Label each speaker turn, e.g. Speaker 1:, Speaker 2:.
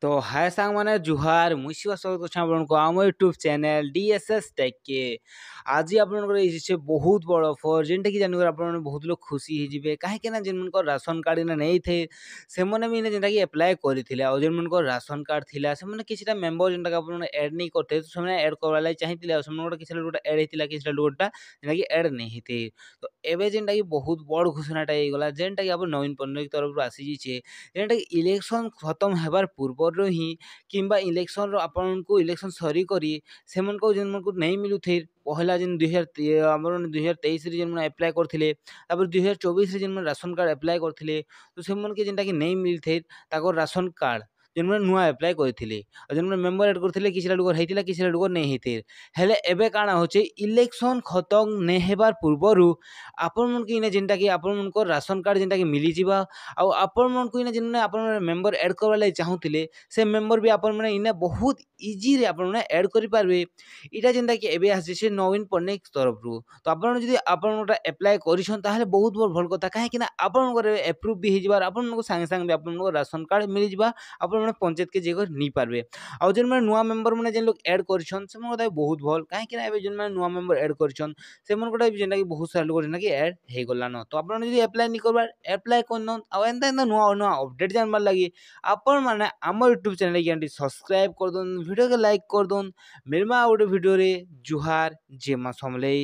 Speaker 1: तो हाय सांग माने जुहार मुझे स्वागत करछन आपनको आम यूट्यूब चैनल डीएसएस टेक के आज आपनकर इसे बहुत बड़ ऑफर जेनटा कि जानकर आपन बहुत लोग खुशी हो जिवे काहे के ना जेन मन को राशन कार्ड इना नहीं थे से माने भी जेनटा कि अप्लाई करथिले आ जेन मन को राशन कार्ड थिला से माने किछटा मेंबर जेनटा कि आपन ऐड नहीं करथे तो से ऐड करवा लाई चाहिथिले से मन किछटा लोटा ऐड हेतिला किछटा लोटा जेनटा कि ऐड नहीं हेते तो एबे जेनटा कि बहुत बड़ घोषणाटा हे गला जेनटा कि आप नवीन पन्नई तरफ आसी जिछे जेनटा कि इलेक्शन खत्म हेबार पूर्व ही किंबा इलेक्शन आपन को इलेक्शन सरी करी सेमन को जेन मन को नहीं मिलु थे पहला जेन 2000 हमर 2023 रे जेन मन अप्लाई करथिले तापर 2024 रे जेन मन राशन कार्ड अप्लाई करथिले तो सेमन के जेनटा कि नहीं मिल थे ताको राशन कार्ड जेन मन नुआ अप्लाई करथिले जेन मन मेंबर ऐड करथिले किछला लोग हेतिला किछला लोग नहीं हेते हेले एबे काना होचे इलेक्शन खत्म नहीं हेबार पूर्वरु आपन मन के इने जेनटा कि आपन मन को राशन कार्ड जेनटा कि मिली जिबा आउ आपण मन को इने जिन आपण मेंबर ऐड करवा lai चाहूतिले से मेंबर भी आपण माने इने बहुत इजी रे आपण माने ऐड करि पारबे इटा जेंता कि एबे आसे से नवीन पन्नेक तरफ रु तो आपण जदी आपण ओटा अप्लाई करिसन ताहले बहुत भल कथा काहे कि ना आपण करे अप्रूव भी हिजबार आपण को संगे संगे आपण को राशन कार्ड मिली जिबा आपण माने पंचायत के जेगर नी पारबे आउ जेन माने नुवा मेंबर माने जेन लोग ऐड करिसन से मन बहुत भल काहे कि ना एबे जेन माने नुवा मेंबर ऐड करिसन से मन कोटा जेंता कि बहुत सारा लोग जेंता कि ऐड हे गला न तो आपण जदी अप्लाई नी करबार अप्लाई करन आ एंता एंता नुआ नुआ अपडेट जानबार लागि आपण माने हमर यूट्यूब चैनल के सब्सक्राइब कर दोन वीडियो के लाइक कर दोन मिलमा गोटे वीडियो रे जुहार जेमा समले।